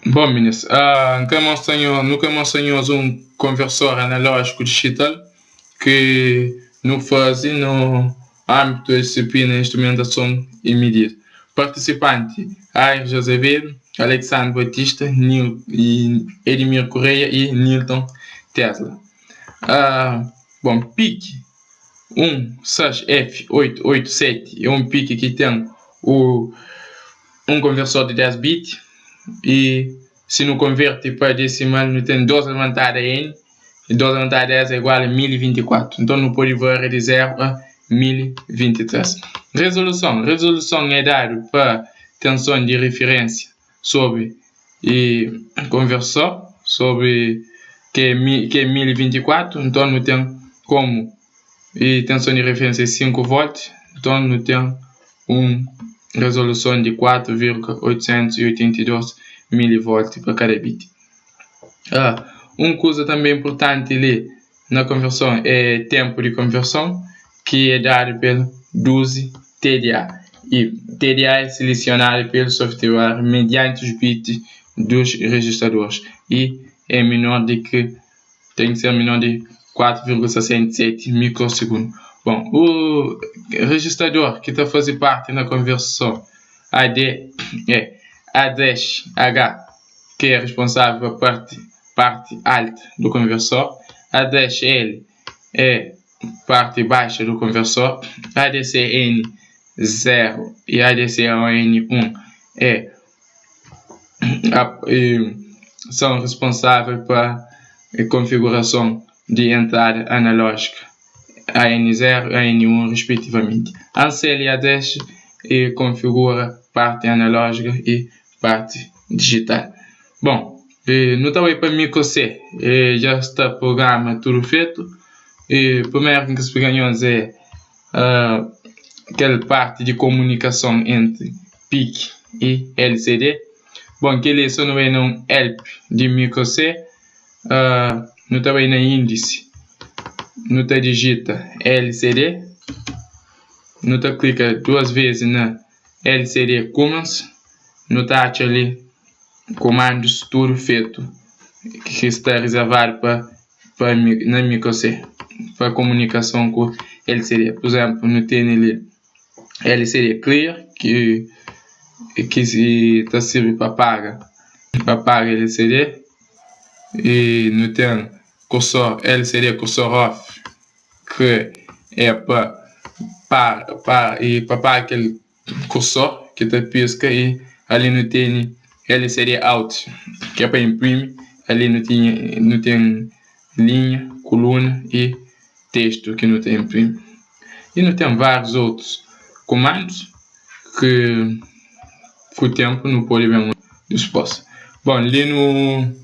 Bom, meninos, nunca mencionamos um conversor analógico digital que não faz no âmbito da disciplina de instrumentação e medida. Participante: Aires Azevedo, Alexandre Batista, Edmir Correia e Newton Tesla. Bom, PIC 1/F887 é um PIC que tem um conversor de 10 bits e se não converte para decimal, não tem 2 elevado a n, e 2 elevado a 10 é igual a 1024. Então não pode variar de 0 a 1023. Resolução é dada para tensão de referência sobre conversor, sobre que é 1024. Então não tem como, e tensão de referência é 5 volts, então não tem resolução de 4,882 mV para cada bit. Coisa também importante ali na conversão é tempo de conversão, que é dado pelo 12 TDA. E TDA é selecionado pelo software mediante os bits dos registradores e é tem que ser menor de 4,67 microsegundos. Bom, o registrador que está fazendo parte da conversão AD é A-H, que é responsável pela parte alta do conversor. A-L é parte baixa do conversor. ADC-N0 e ADC-N1 são responsáveis pela configuração de entrada analógica, AN0 e AN1 respectivamente. ANCEL e ADES configura parte analógica e parte digital. Bom, não está aí para micro C, já está o programa tudo feito. Primeiro que explicamos é aquela parte de comunicação entre PIC e LCD. Bom, que ele só não é um help de micro C, não está aí na índice. Não te digita LCD, não te clica 2 vezes na LCD Commands, não te acha ali comandos tudo feito que está reservado para na micro C, para comunicação com LCD. Por exemplo, não tem ali LCD Clear, que está servindo para apagar LCD, e não tem cursor LCD cursor off, que é para aquele cursor que está pisca, e ali não tem LCD out, que é para imprimir. Ali não tem linha, coluna e texto que não tem imprime. E não tem vários outros comandos que com o tempo não pode ver muito disposto. Bom, ali no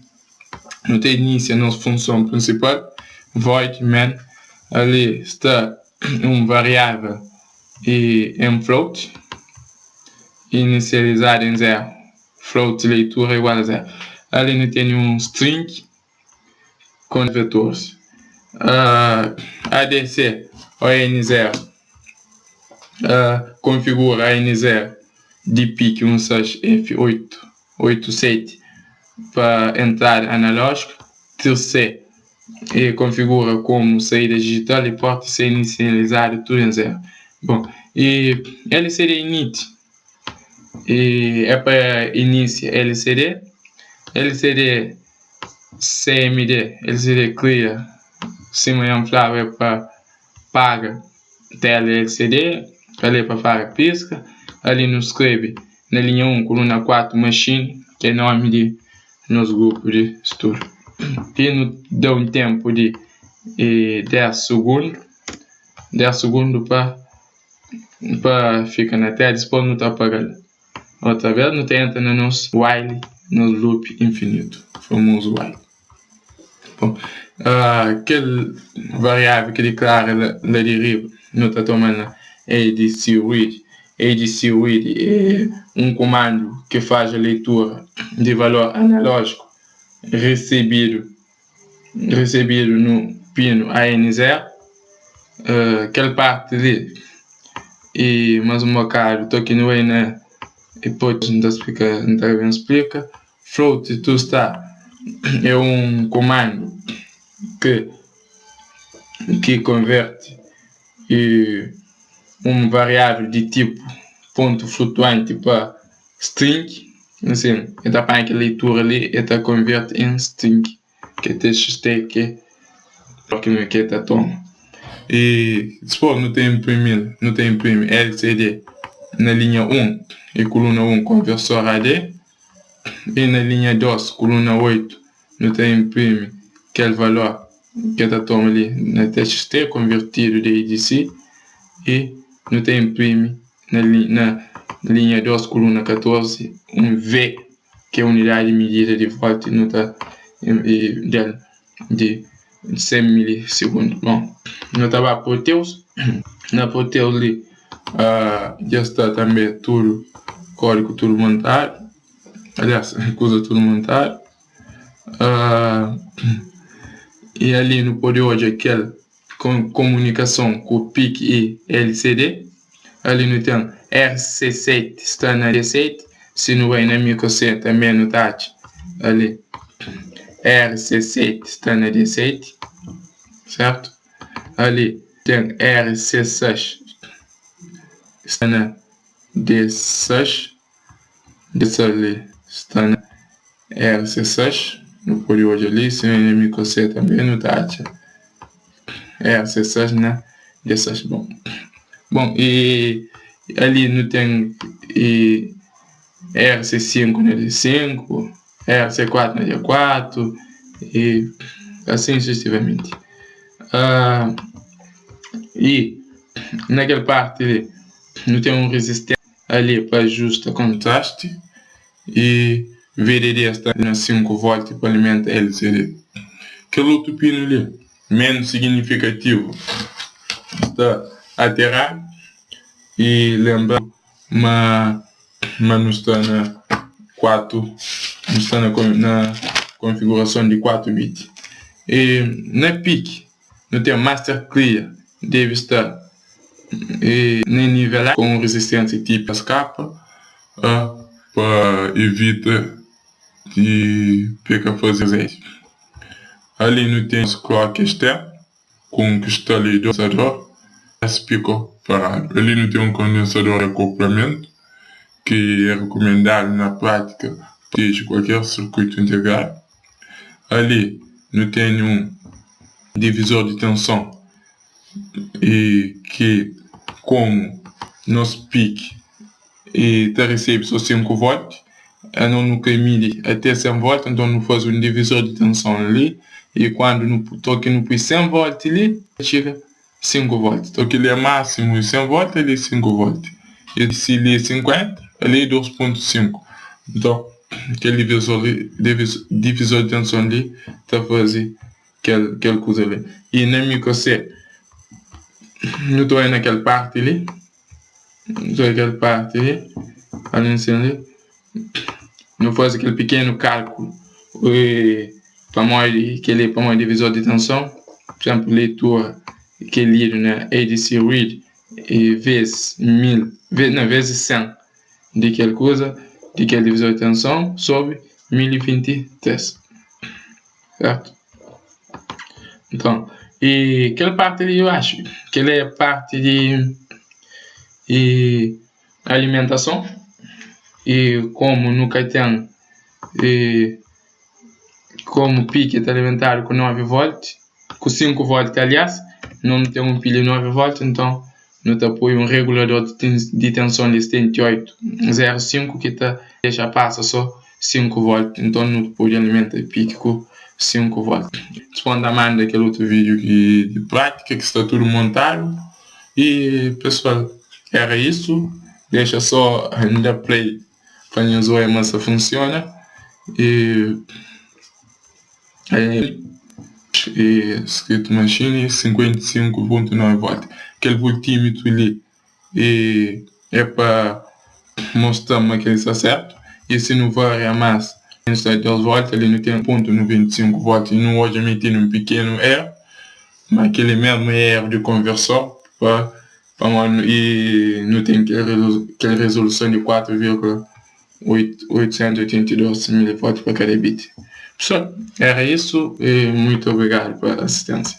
tem início a nossa função principal, void main. Ali está variável e em float, inicializado em 0, float leitura igual a 0. Ali não tem string com vetores. ADC ON0 configura AN0 de PIC 1/F887 para entrada analógica. TC configura como saída digital e pode ser inicializado tudo em 0. Bom, e LCD init é para início LCD, LCD CMD, LCD clear, cima inflável é para paga tela LCD, ali para paga pisca. Ali no escreve na linha 1, coluna 4, machine, que é nome de nos grupos de estudo. E nos dá um tempo de 10 segundos para ficar na tela, depois não está apagado. Outra vez não entra no nosso while, no loop infinito, famoso while. Bom, aquele variável que declara a deriva não está tomando ADC read. ADC read é um comando que faz a leitura de valor analógico recebido no pino AN0, aquela parte ali. E mais um bocado, estou aqui no aí na hipótese, não explica, float to start é comando que converte uma variável de tipo ponto flutuante para string. Assim, então para a leitura ali, ela converte em string, que é TXT, que está toma. E depois não tem imprimir LCD na linha 1 e coluna 1 conversor AD, e na linha 2, coluna 8, não tem imprime aquele valor que está toma ali na TXT convertido de EDC, e não tem imprime na linha 2, coluna 14, um V, que é a unidade de medida de volta de 100 milissegundos. Bom, não estava Proteus. Na Proteus ali já está também tudo, código tudo montado. Aliás, coisa tudo montado. E ali no poder hoje aquela comunicação com o PIC e LCD. Ali no tem RC7 está na D7. Se não é na micro-C também no touch. Ali RC7 está na D7, certo? Ali tem RC6 está na D6. Desse ali está na RC6 no poder hoje ali. Se não é na micro-C também no touch. RC6 na D6. Bom, e ali não tem RC5 na D5, RC4 na D4 e assim sucessivamente. E naquela parte ali, não tem resistente ali para ajuste contraste, e VDD está na 5 volts para alimentar LCD. Aquele outro pino ali, menos significativo, está a terra, e lembrando, mas não está na 4, não está na configuração de 4 bits. E na PIC, não tem Master Clear, deve estar nivelado com resistência tipo escapa, para evitar de pegar fazer isso. Ali não tem clock externo com cristalizador, parado. Ali não tem condensador de acoplamento, que é recomendado na prática de qualquer circuito integrado. Ali não tem um divisor de tensão, e que, como nosso PIC está recebe só 5 volts, não mide até 100 volts, então não faz um divisor de tensão ali, e quando não toque no 100 volts ali, chega 5 volts. Então ele é máximo 100 volts, ele é 5 volts. E se ele é 50, ele é 2.5. Então, aquele divisor de tensão ali está fazendo aquela coisa ali. E na micro-C, não estou aí naquela parte ali. Não faz aquele pequeno cálculo para mais divisor de tensão. Por exemplo, leitura que é lido na ADC Read vezes 100 de aquela coisa, de aquele divisor de tensão sobre 1023, certo? Então, e aquela parte ali eu acho que ela é a parte de alimentação, e como nunca tem como o pique está alimentado com 9 volts, com 5 volts aliás, não tem um pilha 9 volts, então não te apoia um regulador de tensão de 78,05 que deixa passa só 5 volts, então não pode alimentar o pique com 5 volts. Responda a manda daquele outro vídeo de prática que está tudo montado. E pessoal, era isso. Deixa só ainda play para a zoe, mas funciona. E escrito machine 55.9 volts. Aquele voltímetro ali é para mostrar que ele está certo. E se não varia mais, está 2 volts, ele não tem ponto no 25 volts. E não hoje meter um pequeno erro, mas aquele mesmo erro de conversão e não tem aquela resolução de 4,1 882 milivolts para cada bit. Pessoal, era isso e muito obrigado pela assistência.